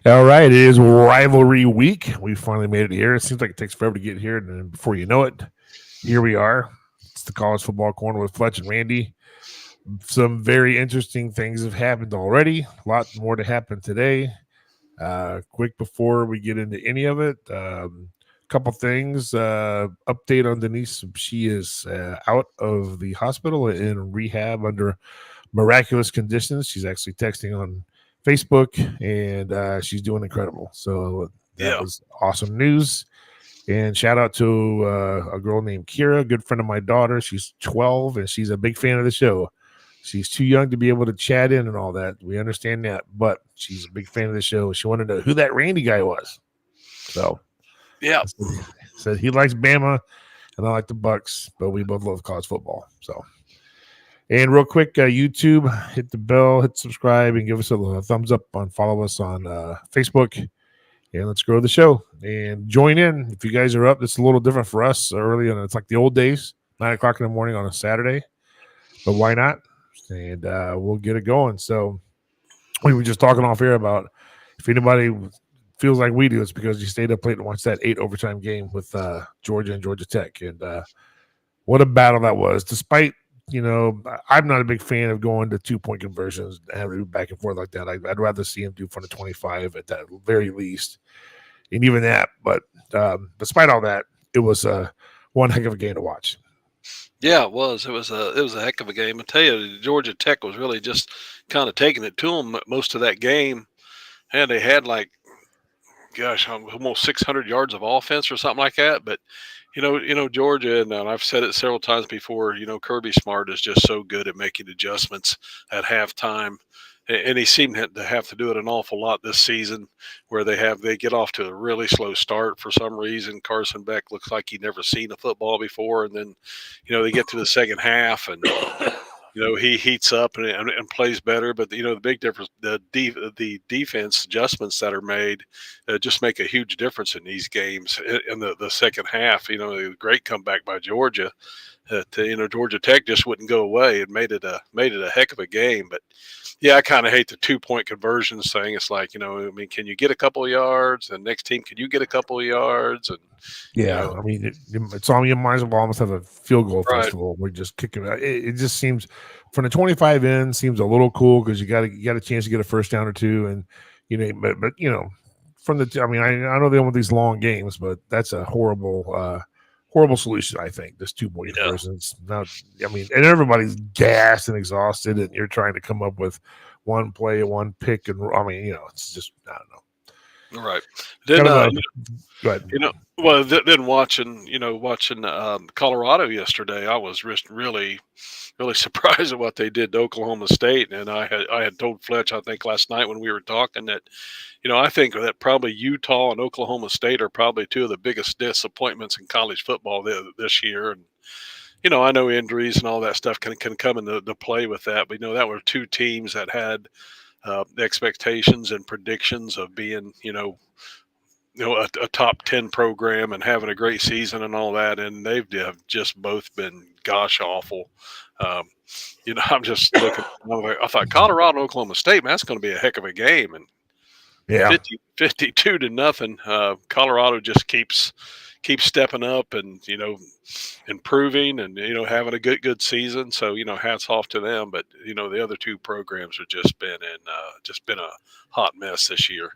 All right, it is rivalry week. We finally made it here. It seems like it takes forever to get here, and then before you know it, here we are. It's the college football corner with Fletch and Randy. Some very interesting things have happened already. A lot more to happen today. Quick before we get into any of it, couple things. Update on Denise. She is out of the hospital in rehab under miraculous conditions. She's actually texting on Facebook, and she's doing incredible. So that Yeah. was awesome news. And shout out to a girl named Kira, a good friend of my daughter. She's 12, and she's a big fan of the show. She's too young to be able to chat in and all that. We understand that, but she's a big fan of the show. She wanted to know who that Randy guy was. So, Yeah. said he likes Bama, and I like the Bucks, but we both love college football. So. And real quick, YouTube, hit the bell, hit subscribe, and give us a thumbs up on follow us on Facebook. And let's grow the show. And join in. If you guys are up, it's a little different for us early, and it's like the old days, 9 o'clock in the morning on a Saturday. But why not? And we'll get it going. So we were just talking off air about if anybody feels like we do, it's because you stayed up late and watched that 8 overtime game with Georgia and Georgia Tech. And what a battle that was, despite I'm not a big fan of going to 2-point conversions and having to back and forth like that. I'd rather see him do front of 25 at that very least. And even that, but despite all that, it was one heck of a game to watch. Yeah, it was. It was a heck of a game. I tell you, Georgia Tech was really just kind of taking it to them most of that game. And they had almost 600 yards of offense or something like that. But Georgia, and I've said it several times before, Kirby Smart is just so good at making adjustments at halftime. And he seemed to have to do it an awful lot this season where they get off to a really slow start for some reason. Carson Beck looks like he'd never seen a football before. And then, they get to the second half and, he heats up and plays better. But, the big difference, the defense adjustments that are made just make a huge difference in these games in the second half. A great comeback by Georgia. Georgia Tech just wouldn't go away. It made it a heck of a game. But, yeah, I kind of hate the 2-point conversions thing. It's like, can you get a couple of yards? And next team, can you get a couple of yards? And yeah, it's on. You might as well almost have a field goal right. festival. We're just kicking it. It just seems from the 25 in seems a little cool because you got a chance to get a first down or two, and but from the I know they want these long games, but that's a horrible solution. I think this 2-point conversions. Now, and everybody's gassed and exhausted, and you're trying to come up with one play, one pick, and it's just I don't know. All right. Then, go ahead. Then watching Colorado yesterday, I was really, really surprised at what they did to Oklahoma State. And I had told Fletch, I think last night when we were talking that, I think that probably Utah and Oklahoma State are probably two of the biggest disappointments in college football this year. And, I know injuries and all that stuff can come into play with that. But, that were two teams that had expectations and predictions of being, a top 10 program and having a great season and all that. And they've just both been gosh awful. I'm just looking, I thought Colorado and Oklahoma State, man, that's going to be a heck of a game. And 52-0. Colorado just keeps stepping up and, improving and, having a good season. So, hats off to them. But, the other two programs have just been a hot mess this year.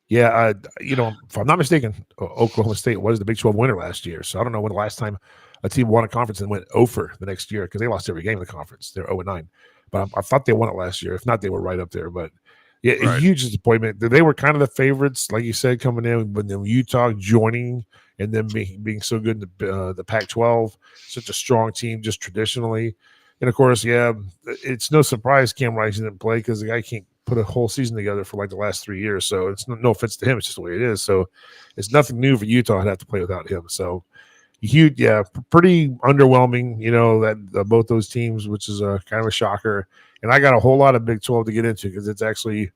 Yeah, if I'm not mistaken, Oklahoma State was the Big 12 winner last year. So I don't know when the last time a team won a conference and went over the next year because they lost every game in the conference. They're 0-9. But I thought they won it last year. If not, they were right up there. But yeah, right. A huge disappointment. They were kind of the favorites, like you said, coming in, but then Utah joining and then being so good in the Pac-12, such a strong team just traditionally. And, of course, yeah, it's no surprise Cam Rising didn't play because the guy can't put a whole season together for like the last 3 years. So it's no offense to him. It's just the way it is. So it's nothing new for Utah to have to play without him. So huge, yeah, pretty underwhelming, that both those teams, which is a kind of a shocker. And I got a whole lot of Big 12 to get into because it's actually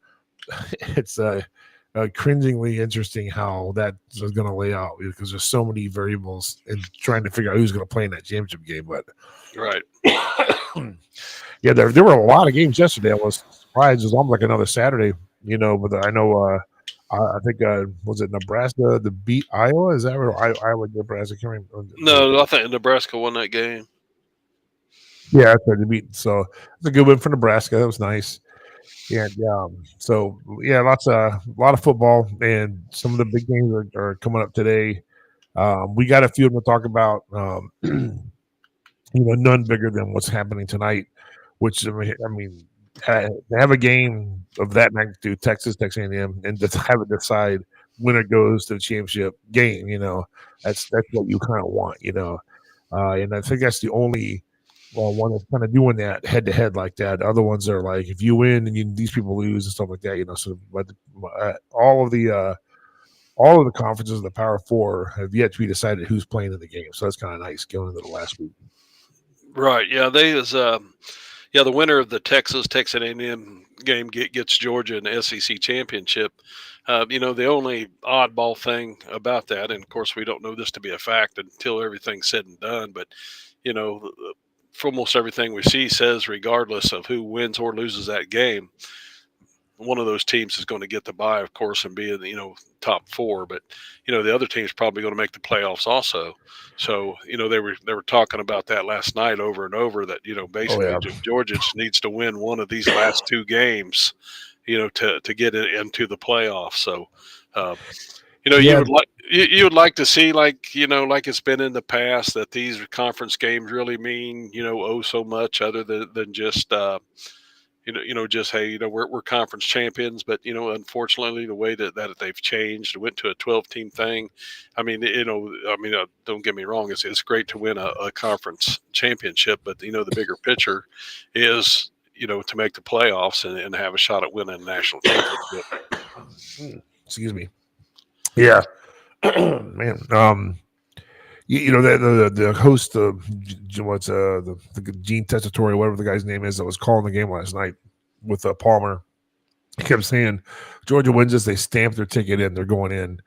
cringingly interesting how that is going to lay out because there's so many variables in trying to figure out who's going to play in that championship game. But Right. yeah, there were a lot of games yesterday. I was surprised. It was almost like another Saturday, but I know I think was it Nebraska to beat Iowa? Is that right? Iowa, Nebraska? I can't remember. No, I think Nebraska won that game. Yeah, that's right. To beat. So it's a good win for Nebraska. That was nice. And so yeah, a lot of football, and some of the big games are coming up today. We got a few of them to talk about. None bigger than what's happening tonight. Which I mean, to have a game of that magnitude, Texas A&M, and to have it decide when it goes to the championship game. That's what you kind of want. And I think that's the only one that's kind of doing that head to head like that. Other ones are like if you win and these people lose and stuff like that. So, but all of the conferences of the Power Four have yet to be decided who's playing in the game. So that's kind of nice going into the last week. Right. Yeah. The winner of the Texas A&M game gets Georgia in the SEC championship. The only oddball thing about that, and of course we don't know this to be a fact until everything's said and done, but for almost everything we see says regardless of who wins or loses that game, one of those teams is going to get the bye, of course, and be in the top four. But the other team's probably going to make the playoffs also. So they were talking about that last night over and over that basically Georgia just needs to win one of these last two games, to get it into the playoffs. So you would like to see like it's been in the past that these conference games really mean so much other than just just hey, we're conference champions, but unfortunately, the way that they've changed, went to a 12-team thing. I mean, don't get me wrong, it's great to win a conference championship, but the bigger picture is to make the playoffs and have a shot at winning a national championship. Excuse me. Yeah, man. The host of what's the Gene Tessitore, whatever the guy's name is, that was calling the game last night with Palmer. He kept saying Georgia wins this, they stamp their ticket in, they're going in.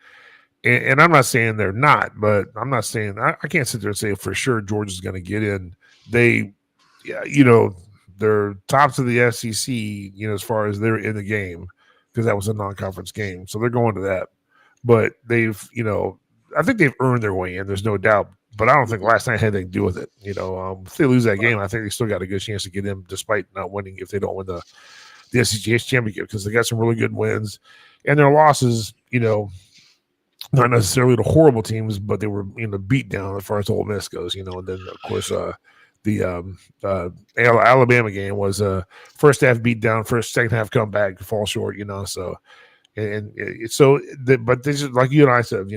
And I'm not saying they're not, but I'm not saying I can't sit there and say for sure Georgia's going to get in. They're tops of the SEC, as far as they're in the game because that was a non-conference game, so they're going to that. But they've, I think they've earned their way in. There's no doubt. But I don't think last night had anything to do with it. If they lose that game, I think they still got a good chance to get in despite not winning if they don't win the SEC championship because they got some really good wins. And their losses, not necessarily the horrible teams, but they were, beat down as far as Ole Miss goes, and then, of course, the Alabama game was first half beat down, second half comeback, fall short, so – but this is like you and I said,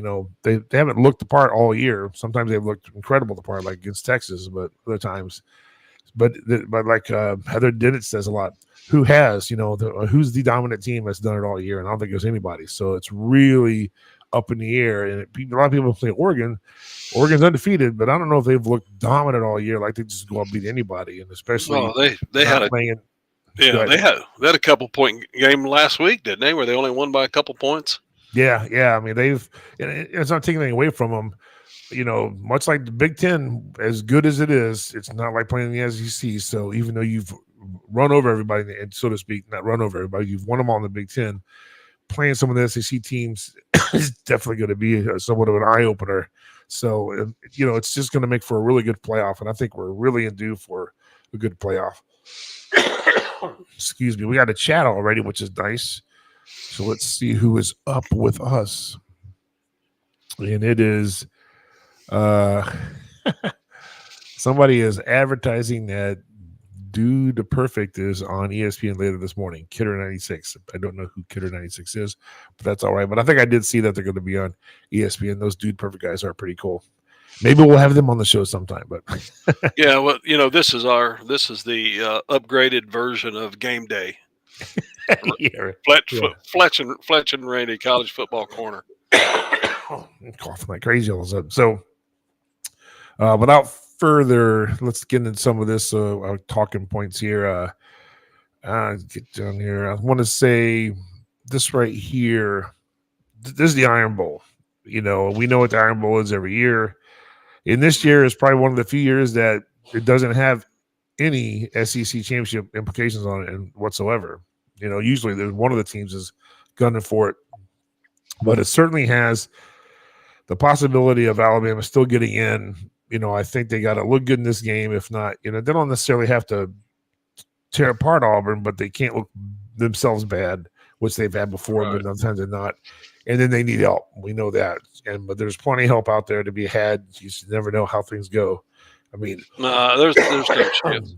they haven't looked the part all year. Sometimes they've looked incredible the part, like against Texas, but other times, but like Heather Dennett says a lot. Who has, who's the dominant team that's done it all year? And I don't think there's anybody. So it's really up in the air. And a lot of people say Oregon. Oregon's undefeated, but I don't know if they've looked dominant all year. Like they just go up and beat anybody, and especially they had playing. Yeah, they had a couple point game last week, didn't they? Where they only won by a couple points. Yeah. I mean, it's not taking anything away from them. Much like the Big Ten, as good as it is, it's not like playing in the SEC. So even though you've run over everybody, and so to speak, not run over everybody, you've won them all in the Big Ten. Playing some of the SEC teams is definitely going to be somewhat of an eye opener. So it's just going to make for a really good playoff, and I think we're really in due for a good playoff. Excuse me. We got a chat already, which is nice. So let's see who is up with us. And it is somebody is advertising that Dude Perfect is on ESPN later this morning. Kidder 96. I don't know who Kidder 96 is, but that's all right. But I think I did see that they're going to be on ESPN. Those Dude Perfect guys are pretty cool. Maybe we'll have them on the show sometime, but yeah, well, this is the upgraded version of Game Day. Yeah, Fletch and Randy College Football Corner. I'm coughing like crazy all of a sudden. So, without further, let's get into some of this talking points here. Get down here. I want to say this right here. this is the Iron Bowl. We know what the Iron Bowl is every year. And this year is probably one of the few years that it doesn't have any SEC championship implications on it and whatsoever. Usually there's one of the teams is gunning for it, but it certainly has the possibility of Alabama still getting in. I think they got to look good in this game. If not, they don't necessarily have to tear apart Auburn, but they can't look themselves bad, which they've had before, Right. but sometimes they're not. And then they need help. We know that. But there's plenty of help out there to be had. You just never know how things go. I mean, there's no chance.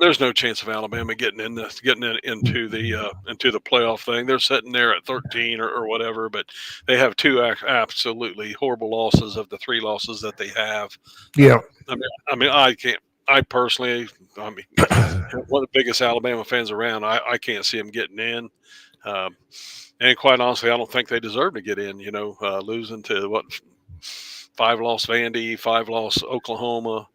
There's no chance of Alabama getting into the playoff thing. They're sitting there at 13 or whatever, but they have two absolutely horrible losses of the three losses that they have. Yeah. I can't. I personally, one of the biggest Alabama fans around. I can't see them getting in. And quite honestly, I don't think they deserve to get in. Losing to 5-loss Vandy, 5-loss Oklahoma.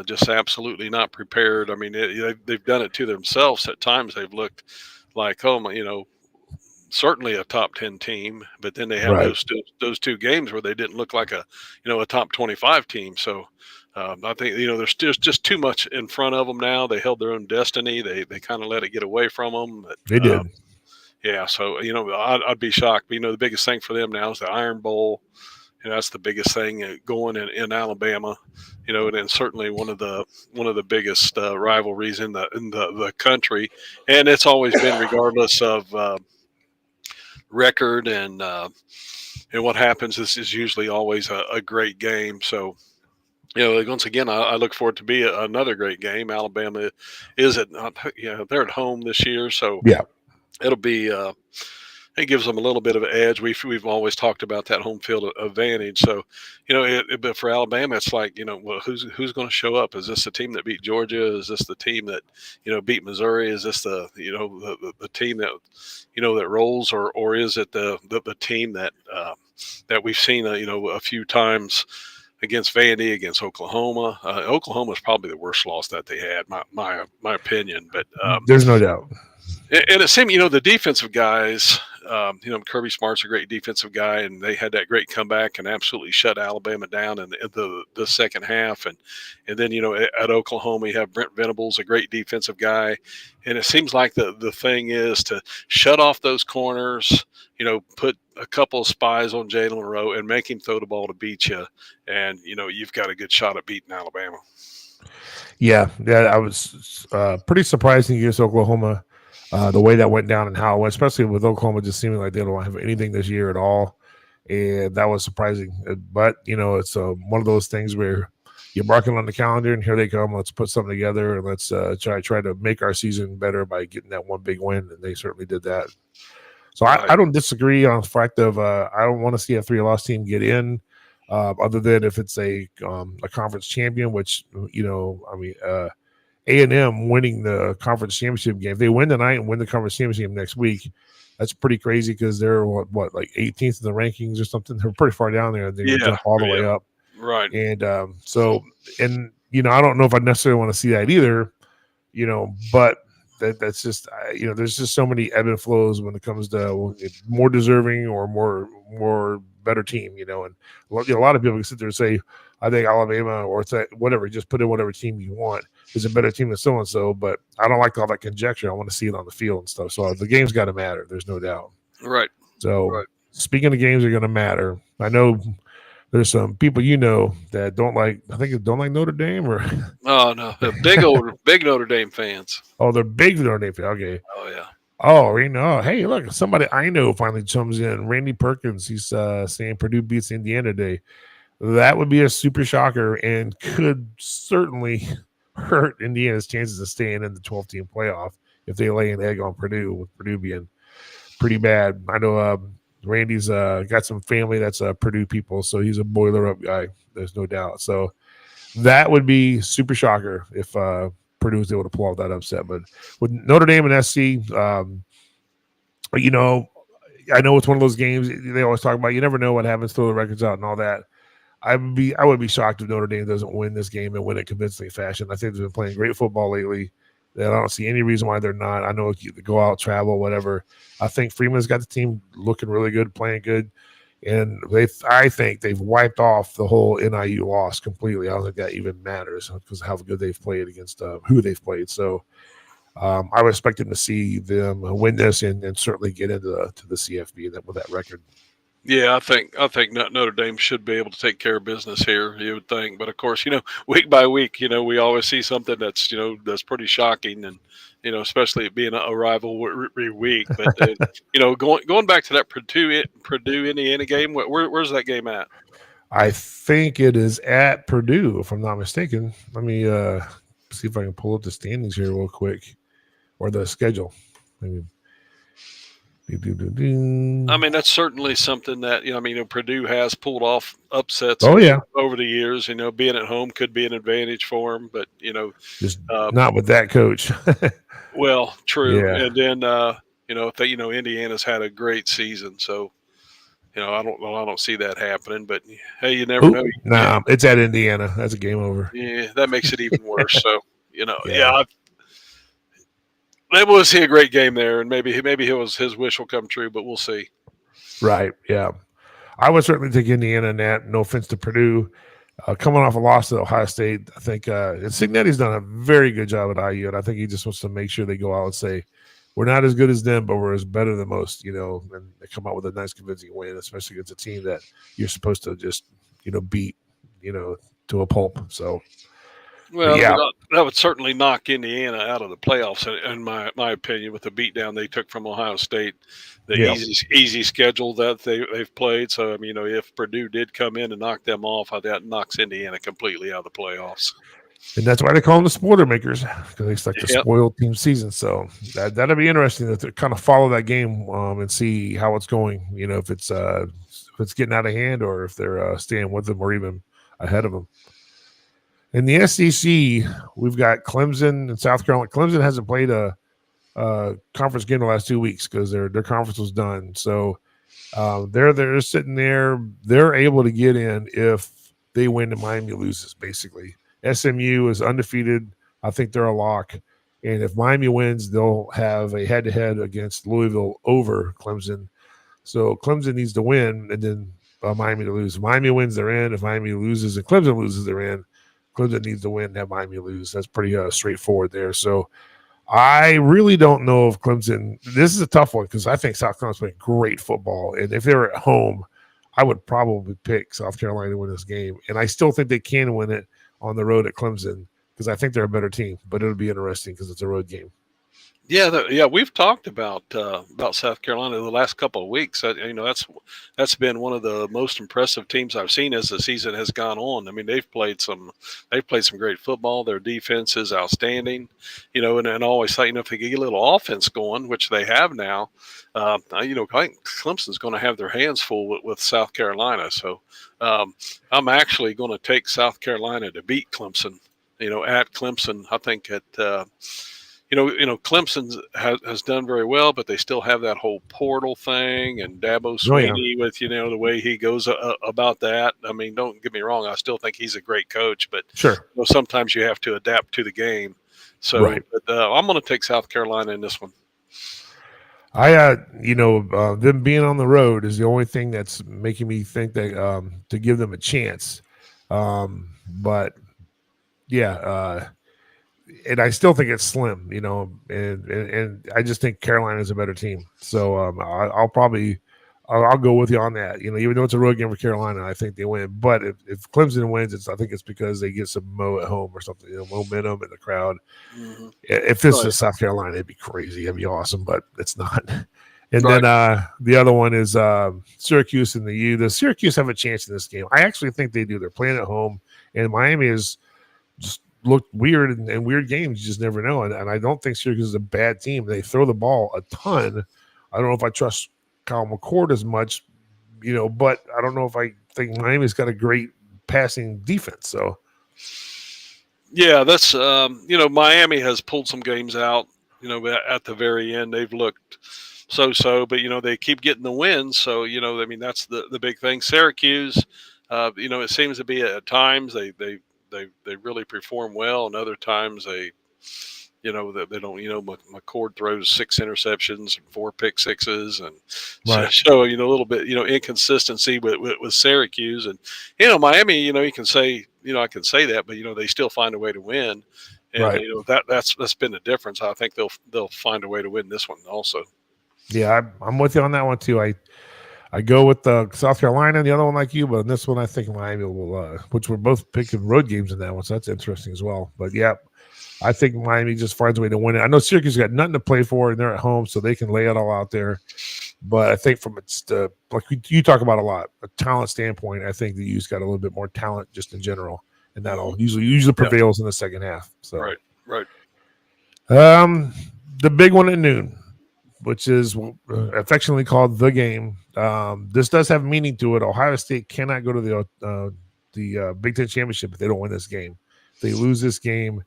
Just absolutely not prepared. I mean, they've done it to themselves at times. They've looked like, certainly a top 10 team, but then they have those two games where they didn't look like a top 25 team. So I think there's just too much in front of them now. They held their own destiny. They kind of let it get away from them. But, they did. Yeah, so I'd be shocked. But, the biggest thing for them now is the Iron Bowl. That's the biggest thing going in Alabama, and then certainly one of the biggest rivalries in the country, and it's always been regardless of record and what happens. This is usually always a great game. So, once again, I look forward to be another great game. Alabama is they're at home this year, so yeah, it'll be. It gives them a little bit of an edge. We've always talked about that home field advantage. So, but for Alabama, it's like, well, who's going to show up? Is this the team that beat Georgia? Is this the team that, beat Missouri? Is this the team that, that rolls, or is it the team that we've seen, a few times against Vandy, against Oklahoma? Oklahoma is probably the worst loss that they had, my opinion. But there's no doubt. And it seemed, the defensive guys, Kirby Smart's a great defensive guy, and they had that great comeback and absolutely shut Alabama down in the second half. And then, at Oklahoma, you have Brent Venables, a great defensive guy. And it seems like the thing is to shut off those corners, put a couple of spies on Jalen Monroe and make him throw the ball to beat you. And, you've got a good shot at beating Alabama. Yeah, I was pretty surprising against Oklahoma. The way that went down and how it went, especially with Oklahoma just seeming like they don't have anything this year at all. And that was surprising. But, it's one of those things where you're marking on the calendar and here they come. Let's put something together and let's try to make our season better by getting that one big win. And they certainly did that. So I don't disagree on the fact of I don't want to see a 3-loss team get in other than if it's a conference champion, which, A&M winning the conference championship game. If they win tonight and win the conference championship next week, that's pretty crazy because they're like 18th in the rankings or something. They're pretty far down there. They jump all the way up. Right. And I don't know if I necessarily want to see that either, but that's just, there's just so many ebb and flows when it comes to more deserving or more better team, and a lot of people can sit there and say, I think Alabama or whatever, just put in whatever team you want is a better team than so-and-so, but I don't like all that conjecture. I want to see it on the field and stuff. So the game's got to matter. There's no doubt. Right. So speaking of games are going to matter, I know there's some people that don't like Notre Dame or oh no, big Notre Dame fans. Oh, they're big Notre Dame fans. Okay. Oh yeah. Oh, hey, look, somebody I know finally comes in. Randy Perkins. He's saying Purdue beats Indiana today. That would be a super shocker and could certainly hurt Indiana's chances of staying in the 12-team playoff if they lay an egg on Purdue, with Purdue being pretty bad. I know Randy's got some family that's Purdue people, so he's a boiler-up guy. There's no doubt. So that would be super shocker if Purdue was able to pull off that upset. But with Notre Dame and SC, I know it's one of those games they always talk about. You never know what happens, throw the records out and all that. I would be shocked if Notre Dame doesn't win this game and win it convincingly fashion. I think they've been playing great football lately. And I don't see any reason why they're not. I know you go out, travel, whatever. I think Freeman's got the team looking really good, playing good. And I think they've wiped off the whole NIU loss completely. I don't think that even matters because of how good they've played against who they've played. So I would expect them to see them win this and certainly get into the CFB with that record. Yeah, I think Notre Dame should be able to take care of business here. You would think, but of course, week by week, we always see something that's pretty shocking, and especially it being a rivalry week. But going back to that Purdue Indiana game, where's that game at? I think it is at Purdue, if I'm not mistaken. Let me see if I can pull up the standings here real quick or the schedule. Maybe. I mean, that's certainly something that Purdue has pulled off upsets. Oh yeah, over the years. Being at home could be an advantage for them, but just not with that coach. well, true. Yeah. And then if they, Indiana's had a great season, so I don't see that happening. But hey, you never know. Nah, it's at Indiana. That's a game over. Yeah, that makes it even worse. So Yeah. maybe we'll see a great game there, and maybe his wish will come true, but we'll see. Right. Yeah. I would certainly take Indiana in that. No offense to Purdue. Coming off a loss to Ohio State, I think Cignetti's done a very good job at IU, and I think he just wants to make sure they go out and say, we're not as good as them, but we're as better than most, and they come out with a nice convincing win, especially against a team that you're supposed to just, beat, to a pulp. So, well, yeah. that would certainly knock Indiana out of the playoffs, in my opinion, with the beatdown they took from Ohio State, the easy schedule that they've played. So, I mean, if Purdue did come in and knock them off, that knocks Indiana completely out of the playoffs. And that's why they call them the spoiler makers, because it's like the spoiled team season. So that'll be interesting to kind of follow that game and see how it's going. If it's getting out of hand or if they're staying with them or even ahead of them. In the SEC, we've got Clemson and South Carolina. Clemson hasn't played a conference game the last 2 weeks because their conference was done. So they're sitting there. They're able to get in if they win and Miami loses, basically. SMU is undefeated. I think they're a lock. And if Miami wins, they'll have a head-to-head against Louisville over Clemson. So Clemson needs to win and then Miami to lose. If Miami wins, they're in. If Miami loses and Clemson loses, they're in. Clemson needs to win and have Miami lose. That's pretty straightforward there. So I really don't know if Clemson – this is a tough one because I think South Carolina's playing great football. And if they were at home, I would probably pick South Carolina to win this game. And I still think they can win it on the road at Clemson because I think they're a better team, but it'll be interesting because it's a road game. Yeah, we've talked about South Carolina the last couple of weeks. That's been one of the most impressive teams I've seen as the season has gone on. I mean, they've played some great football. Their defense is outstanding, and I always thought, if they get a little offense going, which they have now, I think Clemson's going to have their hands full with South Carolina. So I'm actually going to take South Carolina to beat Clemson. At Clemson, I think at Clemson has done very well, but they still have that whole portal thing and Dabo Swinney with, the way he goes about that. I mean, don't get me wrong. I still think he's a great coach, but sure, sometimes you have to adapt to the game. So but, I'm going to take South Carolina in this one. Them being on the road is the only thing that's making me think that to give them a chance. But yeah, and I still think it's slim, and I just think Carolina is a better team. So I'll go with you on that. Even though it's a road game for Carolina, I think they win. But if Clemson wins, I think it's because they get some at home or something, momentum in the crowd. Mm-hmm. If this is South Carolina, it'd be crazy. It'd be awesome, but it's not. And then the other one is Syracuse and the U. The Syracuse have a chance in this game. I actually think they do. They're playing at home, and Miami is just looked weird and weird games. You just never know. And I don't think Syracuse is a bad team. They throw the ball a ton. I don't know if I trust Kyle McCord as much, but I don't know if I think Miami's got a great passing defense. So, yeah, that's Miami has pulled some games out. At the very end, they've looked so, but they keep getting the wins. So that's the big thing. Syracuse, it seems to be at times they really perform well, and other times they They don't. McCord throws 6 interceptions and 4 pick sixes, and Right. so a little bit inconsistency with Syracuse, and Miami. You can say I can say that, but they still find a way to win, and Right. that's been the difference. I think they'll find a way to win this one also. Yeah, I'm with you on that one too. I go with the South Carolina and the other one like you, but in this one I think Miami will, which we're both picking road games in that one, so that's interesting as well. But yeah, I think Miami just finds a way to win it. I know Syracuse got nothing to play for, and they're at home, so they can lay it all out there. But I think from like you talk about a lot, a talent standpoint, I think the U's got a little bit more talent just in general, and that'll usually prevails in the second half. So right. The big one at noon, which is affectionately called the game. This does have meaning to it. Ohio State cannot go to the Big Ten championship if they don't win this game. If they lose this game,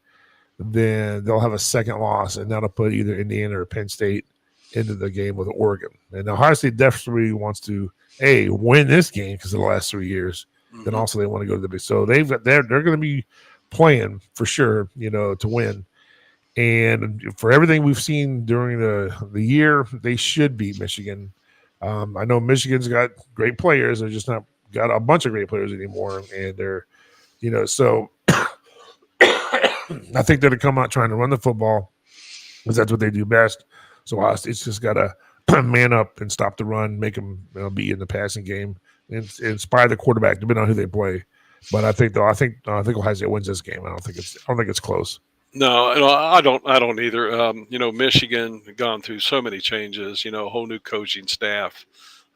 then they'll have a second loss, and that'll put either Indiana or Penn State into the game with Oregon. And Ohio State desperately wants to win this game because of the last 3 years. Then also they want to go to the big. So they're going to be playing for sure, to win. And for everything we've seen during the year, they should beat Michigan. I know Michigan's got great players. They're just not got a bunch of great players anymore. And they're, so I think they're to come out trying to run the football because that's what they do best. So Ohio State's just got to man up and stop the run, make them be in the passing game, and inspire the quarterback, depending on who they play. But I think Ohio State wins this game. I don't think it's close. No, I don't either. Michigan gone through so many changes. A whole new coaching staff.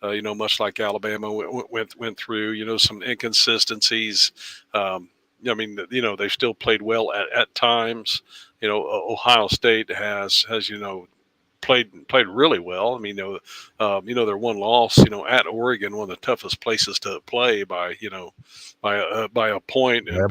Much like Alabama went through. Some inconsistencies. They've still played well at times. Ohio State has played really well. Their one loss, at Oregon, one of the toughest places to play by a point, and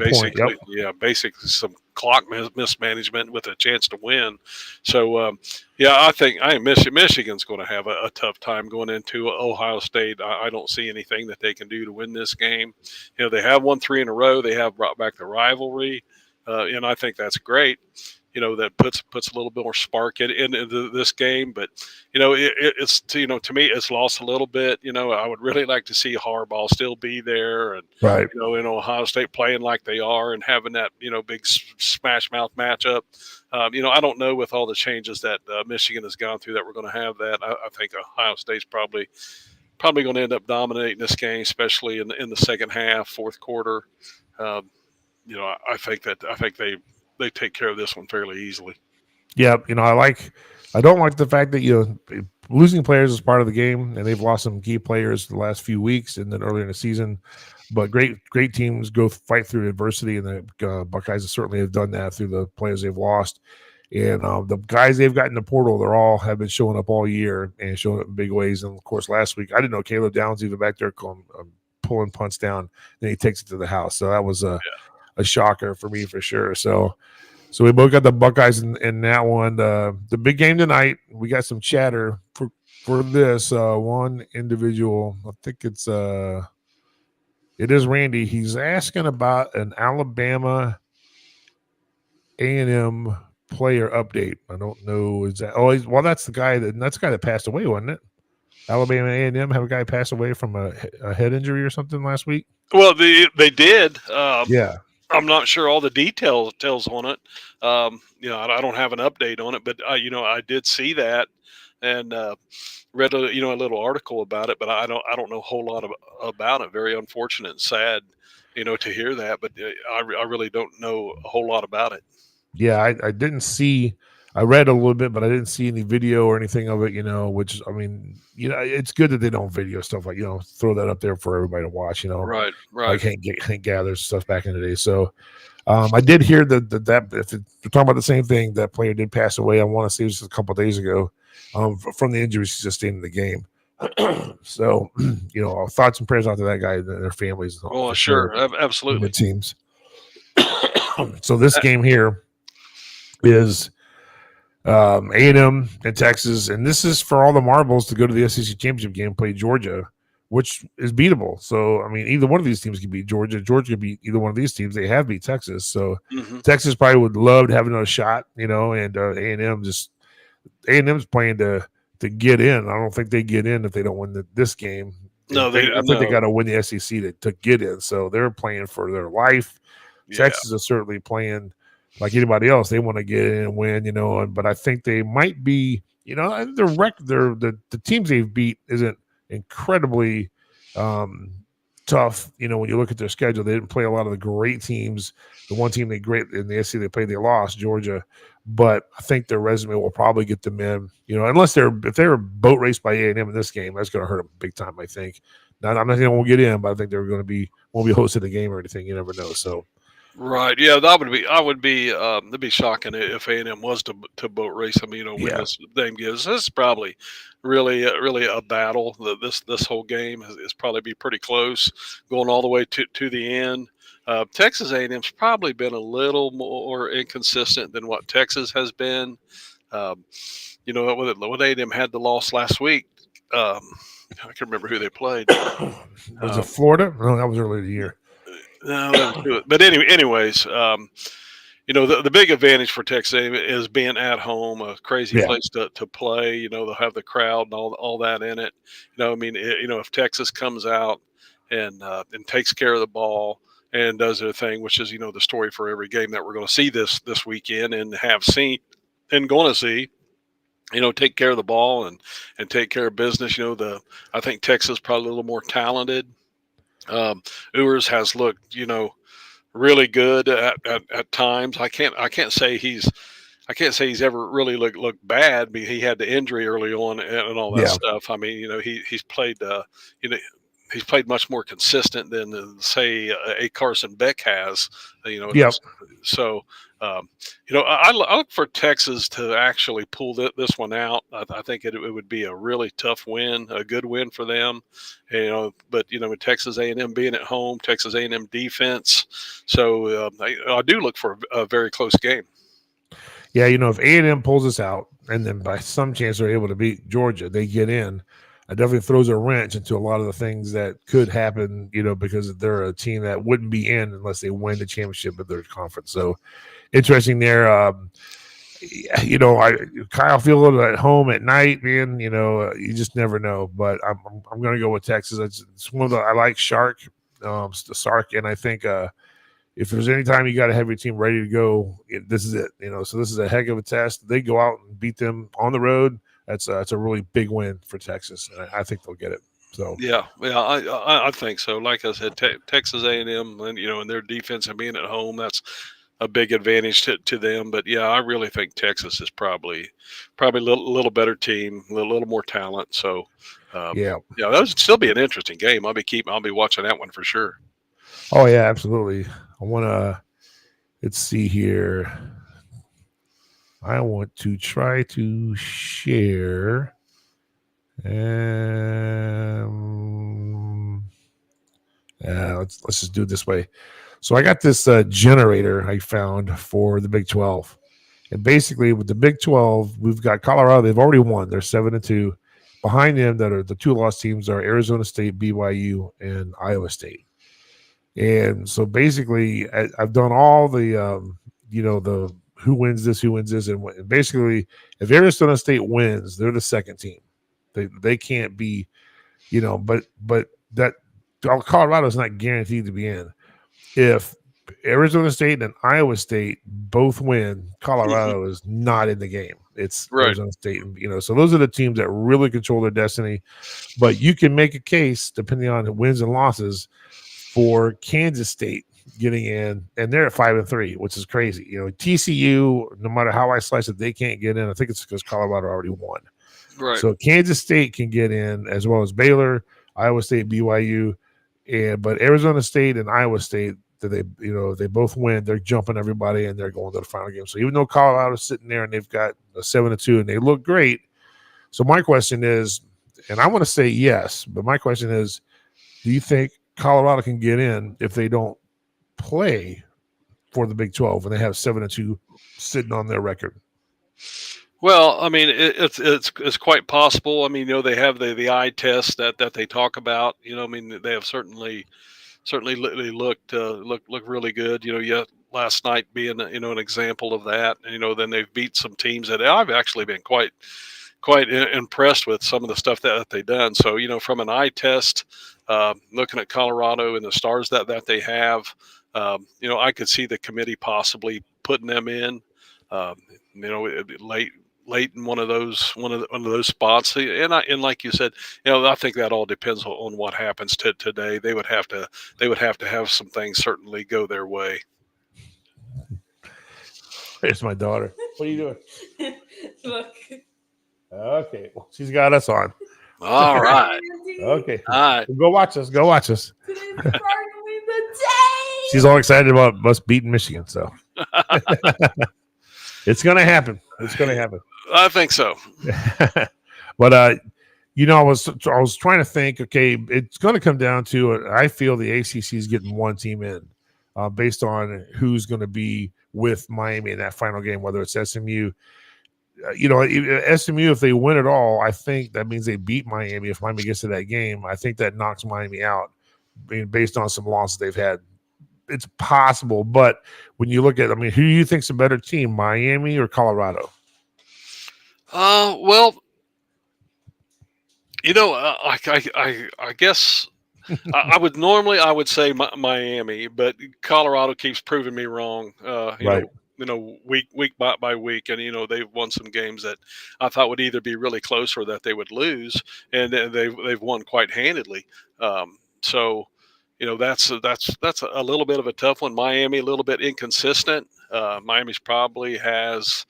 basically some clock mismanagement with a chance to win. So I think Michigan's going to have a tough time going into Ohio State. I don't see anything that they can do to win this game. They have won 3 in a row. They have brought back the rivalry, and I think that's great. That puts a little bit more spark into this game. But, it's to me, it's lost a little bit. I would really like to see Harbaugh still be there and, right. In Ohio State playing like they are and having that, big smash mouth matchup. I don't know with all the changes that Michigan has gone through that we're going to have that. I think Ohio State's probably going to end up dominating this game, especially in the second half, fourth quarter. I think they take care of this one fairly easily. Yeah, I don't like the fact that losing players is part of the game, and they've lost some key players the last few weeks and then earlier in the season. But great teams go fight through adversity, and the Buckeyes certainly have done that through the players they've lost. And the guys they've got in the portal, they're all have been showing up all year and showing up in big ways. And of course, last week I didn't know Caleb Downs even back there pulling punts down. Then he takes it to the house, so that was a shocker for me for sure. So we both got the Buckeyes in that one. The big game tonight, we got some chatter for this one individual. I think it is Randy. He's asking about an Alabama A&M player update. I don't know. Is that? That's the guy that passed away, wasn't it? Alabama A&M have a guy pass away from a head injury or something last week. Well, they did. Yeah. I'm not sure all the details on it. I don't have an update on it, but I did see that and read a little article about it, but I don't know a whole lot about it. Very unfortunate and sad, to hear that, but I really don't know a whole lot about it. Yeah, I didn't see. I read a little bit, but I didn't see any video or anything of it. Which it's good that they don't video stuff like throw that up there for everybody to watch. Right. Like Hank Gathers stuff back in the day. So I did hear that if we're talking about the same thing, that player did pass away. I want to say it was a couple of days ago from the injuries he sustained in the game. So thoughts and prayers out to that guy and their families. Oh, sure, absolutely. The teams. So this game here is A&M and Texas, and this is for all the marbles to go to the SEC championship game, play Georgia, which is beatable. So, I mean, either one of these teams could beat Georgia. Georgia could beat either one of these teams. They have beat Texas. So, Hmm. Texas probably would love to have another shot, and A&M just A&M's playing to get in. I don't think they get in if they don't win this game. No, I think they no, got to win the SEC to get in. So they're playing for their life. yeah, Texas is certainly playing like anybody else. They want to get in and win, but I think they might be, the teams they've beat isn't incredibly tough. When you look at their schedule, they didn't play a lot of the great teams. The one team great in the SEC they played, they lost, Georgia. But I think their resume will probably get them in, unless if they're boat raced by A&M in this game, that's going to hurt them big time, I think. Now, I'm not saying they won't get in, but I think they're going to won't be hosting the game or anything. You never know. So, right. Yeah, I would be, it'd be shocking if A&M was to boat race. I mean, win yeah. this game gives. This is probably really a battle. This whole game is probably be pretty close, going all the way to the end. Texas A&M's probably been a little more inconsistent than what Texas has been. Um, when A&M had the loss last week, I can remember who they played. Was it Florida? No, that was earlier in the year. No, that was good. But anyways, the big advantage for Texas A&M is being at home, a crazy Yeah. place to play. They'll have the crowd and all that in it. I mean, if Texas comes out and takes care of the ball and does their thing, which is the story for every game that we're going to see this weekend and have seen and going to see. Take care of the ball and take care of business. I think Texas probably a little more talented. Ewers has looked, really good at times. I can't say he's ever really looked bad. He had the injury early on and all that Yeah. stuff. I mean, he's played, you know, he's played much more consistent than say a Carson Beck has. Yep. So, I look for Texas to actually pull this one out. I think it would be a really tough win, a good win for them. But with Texas A&M being at home, Texas A&M defense, so I do look for a very close game. Yeah, if A&M pulls us out, and then by some chance they're able to beat Georgia, they get in. It definitely throws a wrench into a lot of the things that could happen, because they're a team that wouldn't be in unless they win the championship of their conference. So interesting there. Kyle Field at home at night, man. You just never know. But I'm going to go with Texas. It's one of I like Sark, and I think if there's any time you got to have your team ready to go, this is it. So this is a heck of a test. They go out and beat them on the road. That's a really big win for Texas, and I think they'll get it. So yeah, I think so. Like I said, Texas A&M, and their defense and being at home, that's a big advantage to them. But yeah, I really think Texas is probably a little better team, a little more talent. So yeah, that would still be an interesting game. I'll be watching that one for sure. Oh yeah, absolutely. I want to. Let's see here. I want to try to share. Let's just do it this way. So I got this generator I found for the Big 12, and basically with the Big 12, we've got Colorado. They've already won. They're 7-2. Behind them, that are the two lost teams, are Arizona State, BYU, and Iowa State. And so basically, I've done all the the who wins this, and basically, if Arizona State wins, they're the second team. They can't be, but that Colorado is not guaranteed to be in. If Arizona State and Iowa State both win, Colorado is not in the game. It's Right. Arizona State, so those are the teams that really control their destiny. But you can make a case, depending on wins and losses, for Kansas State getting in, and they're at 5-3, which is crazy. TCU, no matter how I slice it, they can't get in. I think it's because Colorado already won. Right. So Kansas State can get in, as well as Baylor, Iowa State, BYU, but Arizona State and Iowa State, that they both win, they're jumping everybody and they're going to the final game. So even though Colorado's sitting there and they've got a 7-2 and they look great, so my question is, and I want to say yes, but my question is, do you think Colorado can get in if they don't play for the Big 12 and they have 7-2 sitting on their record? Well, I mean, it's quite possible. I mean, they have the eye test that they talk about. I mean, they have certainly they look really good. Yet last night being an example of that. And, then they've beat some teams that I've actually been quite impressed with some of the stuff that they've done. So from an eye test, looking at Colorado and the stars that they have, I could see the committee possibly putting them in. Um, late in one of those spots. And like you said, I think that all depends on what happens today. They would have to have some things certainly go their way. There's my daughter. What are you doing? Look. Okay, well, she's got us on. All right. Okay, All right. go watch us. Go watch us. Today's finally the day. She's all excited about us beating Michigan, so it's gonna happen. It's gonna happen. I think so. But I was trying to think. Okay, it's going to come down to I feel the ACC is getting one team in, based on who's going to be with Miami in that final game, whether it's SMU. SMU, if they win it all, I think that means they beat Miami. If Miami gets to that game, I think that knocks Miami out, based on some losses they've had. It's possible, but when you look at, who do you think's a better team, Miami or Colorado? Well, I guess I would say Miami, but Colorado keeps proving me wrong. Right. Week by week, and they've won some games that I thought would either be really close or that they would lose, and they've won quite handedly. So that's a little bit of a tough one. Miami a little bit inconsistent. Miami's probably has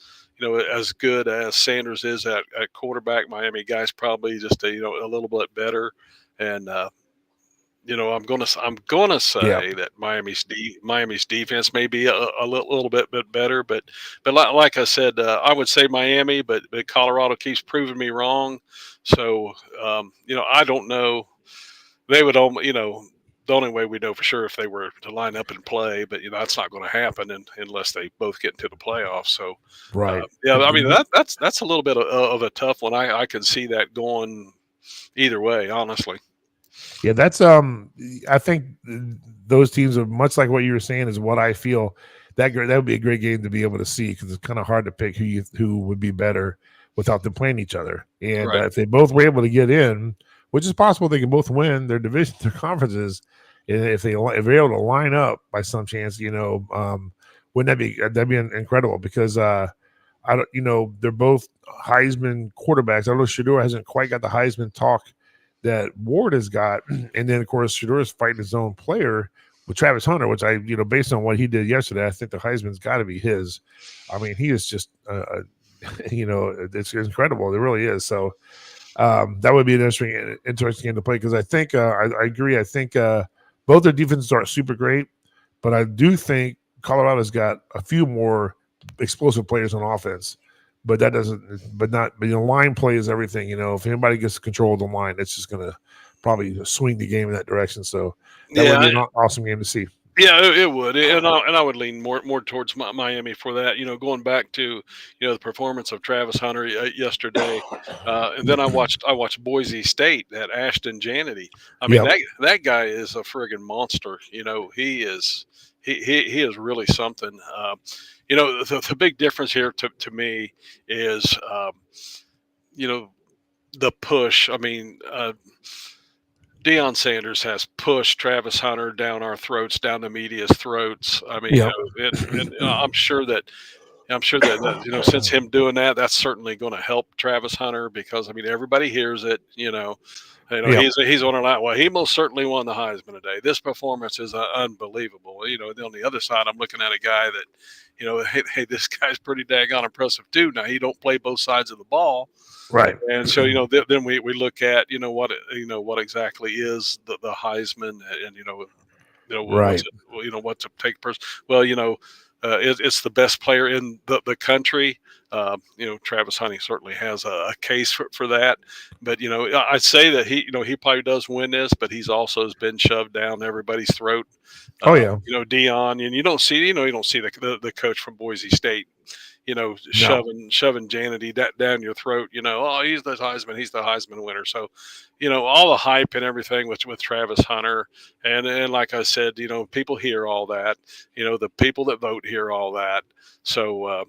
as good as Sanders is at quarterback. Miami guys probably just a little bit better, and I'm gonna say that Miami's defense may be a little bit better, but like I said, I would say Miami, but Colorado keeps proving me wrong. So I don't know. They would only the only way we know for sure if they were to line up and play, but that's not going to happen unless they both get into the playoffs. So Right. I mean that's a little bit of a tough one. I can see that going either way, honestly. Yeah, that's I think those teams are much like what you were saying is what I feel that would be a great game to be able to see, because it's kind of hard to pick who would be better without them playing each other. And Right. If they both were able to get in, which is possible, they can both win their division, their conferences, and if they're able to line up by some chance, wouldn't that'd be incredible? Because I don't, they're both Heisman quarterbacks. I don't know, Shador hasn't quite got the Heisman talk that Ward has got, and then of course Shador is fighting his own player with Travis Hunter, which I, based on what he did yesterday, I think the Heisman's got to be his. I mean, he is just, it's incredible. It really is. So that would be an interesting game to play, because I think I agree. I think both their defenses are super great, but I do think Colorado's got a few more explosive players on offense. But that doesn't. But line play is everything. If anybody gets control of the line, it's just going to probably swing the game in that direction. So that would be an awesome game to see. Yeah, it would, and I would lean more towards Miami for that. Going back to the performance of Travis Hunter yesterday, and then I watched Boise State at Ashton Jannety. I mean, that guy is a friggin' monster. He is really something. The big difference here to me is the push. I mean. Deion Sanders has pushed Travis Hunter down our throats, down the media's throats. I mean, and I'm sure that since him doing that, that's certainly going to help Travis Hunter, because everybody hears it. He's on a line. Well, he most certainly won the Heisman today. This performance is unbelievable. On the other side, I'm looking at a guy that, hey, this guy's pretty daggone impressive too. Now, he don't play both sides of the ball. Right. And so, then we look at, what exactly is the Heisman, and, right. What's a take person. Well, it's the best player in the country. Travis Hunter certainly has a case for that, but, I'd say that he probably does win this, but he's also has been shoved down everybody's throat. Oh yeah. Deion, and you don't see the coach from Boise State, shoving Janity down your throat. Oh, he's the Heisman winner. So, all the hype and everything with Travis Hunter, and like I said, people hear all that. The people that vote hear all that. So,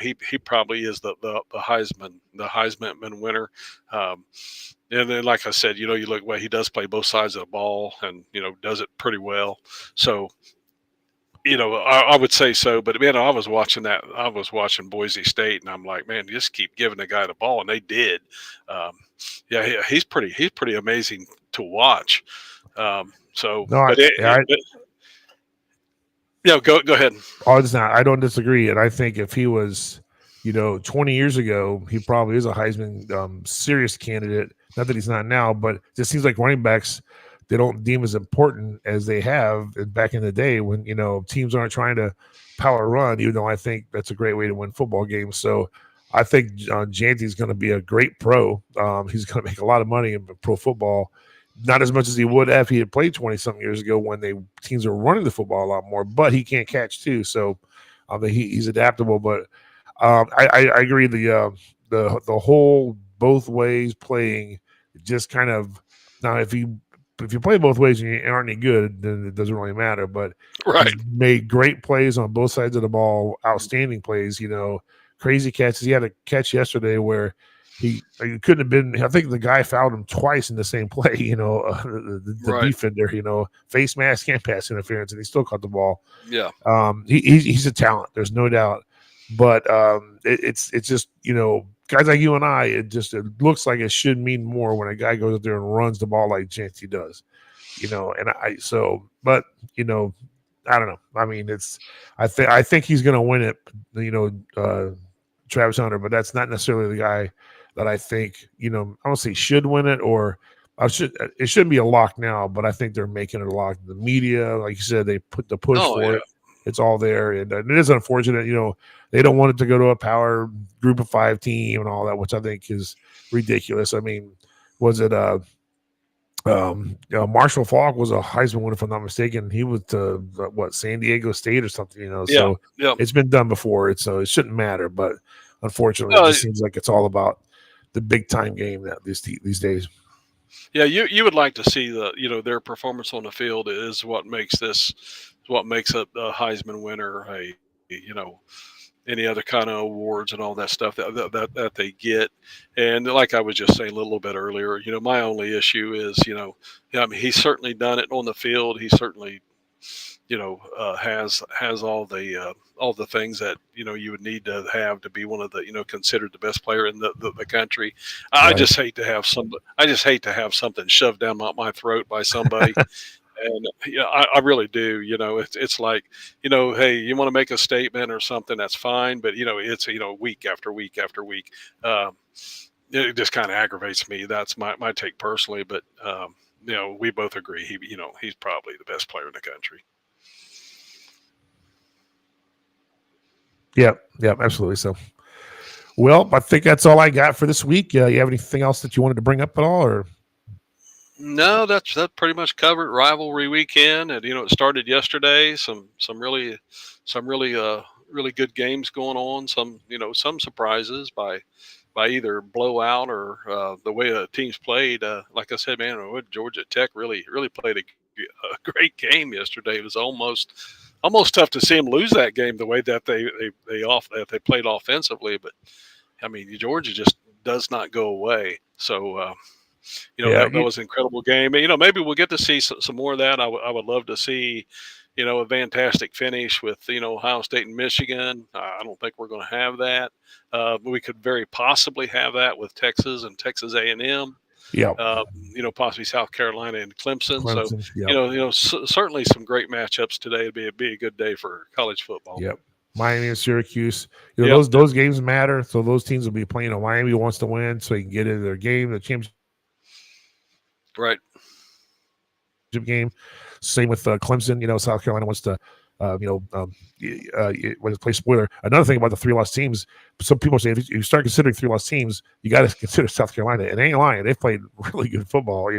he probably is the Heisman winner. And then, like I said, you look, well, he does play both sides of the ball, and does it pretty well. So, I would say so. But man, I was watching Boise State, and I'm like, man, just keep giving the guy the ball, and they did. Yeah, he's pretty amazing to watch. So, No, go ahead. I don't disagree, and I think if he was, 20 years ago, he probably is a Heisman serious candidate. Not that he's not now, but it just seems like running backs they don't deem as important as they have back in the day when teams aren't trying to power run. Even though I think that's a great way to win football games. So I think Janty's going to be a great pro. He's going to make a lot of money in pro football. Not as much as he would have if he had played 20-something years ago when teams were running the football a lot more, but he can't catch too. So he's adaptable. But I agree. The whole both ways playing just kind of now if you play both ways and you aren't any good, then it doesn't really matter. But right, he's made great plays on both sides of the ball, outstanding plays. Crazy catches. He had a catch yesterday where he couldn't have been. I think the guy fouled him twice in the same play. The right. defender. Face mask and pass interference, and he still caught the ball. Yeah. He's a talent. There's no doubt. But it's just guys like you and I. It looks like it should mean more when a guy goes out there and runs the ball like Janty does. And but I don't know. I mean, I think he's going to win it. Travis Hunter, but that's not necessarily the guy that I think, I don't say should win it it shouldn't be a lock now, but I think they're making it a lock. The media, like you said, they put the push for it. It's all there. And it is unfortunate, they don't want it to go to a power group of 5 team and all that, which I think is ridiculous. I mean, was it Marshall Faulk was a Heisman winner, if I'm not mistaken. He was to San Diego State or something, So it's been done before. So it shouldn't matter, but unfortunately, it just seems like it's all about the big time game that these days. Yeah, you would like to see their performance on the field is what makes a Heisman winner any other kind of awards and all that stuff that they get. And like I was just saying a little bit earlier, my only issue is, he's certainly done it on the field. He certainly, has all the things that, you would need to have to be one of the, considered the best player in the country. Right. I just hate to have something shoved down my throat by somebody. And I really do. It's like, hey, you want to make a statement or something, that's fine. But it's week after week after week. It just kind of aggravates me. That's my take personally. But we both agree. He's probably the best player in the country. Yeah, absolutely. So, well, I think that's all I got for this week. You have anything else that you wanted to bring up at all, or? No, that pretty much covered Rivalry weekend, and it started yesterday. Some really good games going on. Some surprises by either blowout or the way the teams played. Like I said, man, Georgia Tech really played a great game yesterday. It was almost tough to see them lose that game the way that they played offensively. But I mean, Georgia just does not go away. So. That was an incredible game. Maybe we'll get to see some more of that. I would love to see, a fantastic finish with, Ohio State and Michigan. I don't think we're going to have that. We could very possibly have that with Texas and Texas A&M. Yeah. Possibly South Carolina and Clemson. So, certainly some great matchups today. It'd be a good day for college football. Yep. Miami and Syracuse. Those games matter. So those teams will be playing. Miami wants to win so they can get into their game, the championship. Right. Game. Same with Clemson. South Carolina wants to, when play spoiler. Another thing about the 3-loss teams, some people say if you start considering 3-loss teams, you got to consider South Carolina. And they ain't lying. They've played really good football.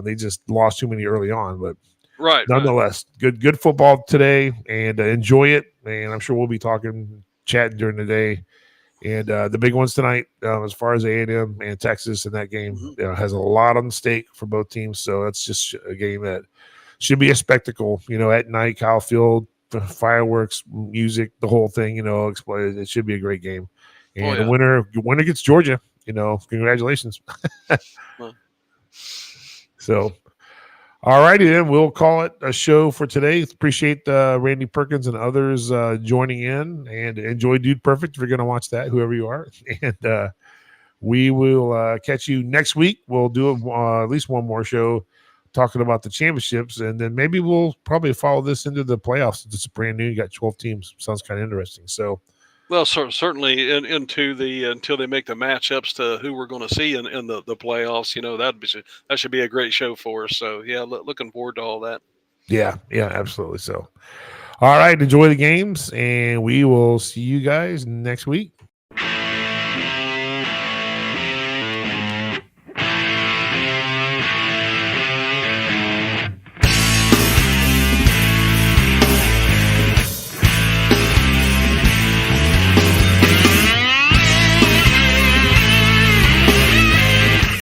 They just lost too many early on, but right. Nonetheless, good football today, and enjoy it. And I'm sure we'll be talking chatting during the day. And the big ones tonight, as far as A&M and Texas in that game, has a lot on stake for both teams. So that's just a game that should be a spectacle. At night, Kyle Field, fireworks, music, the whole thing. It should be a great game. And the winner gets Georgia. Congratulations. So. All righty, then we'll call it a show for today. Appreciate Randy Perkins and others joining in, and enjoy Dude Perfect if you're going to watch that, whoever you are. And we will catch you next week. We'll do at least one more show talking about the championships, and then maybe we'll probably follow this into the playoffs since it's brand new. You got 12 teams. Sounds kind of interesting. So. Well, certainly into until they make the matchups to who we're going to see in the playoffs. That should be a great show for us. So yeah, looking forward to all that. Yeah, absolutely. So, all right, enjoy the games, and we will see you guys next week.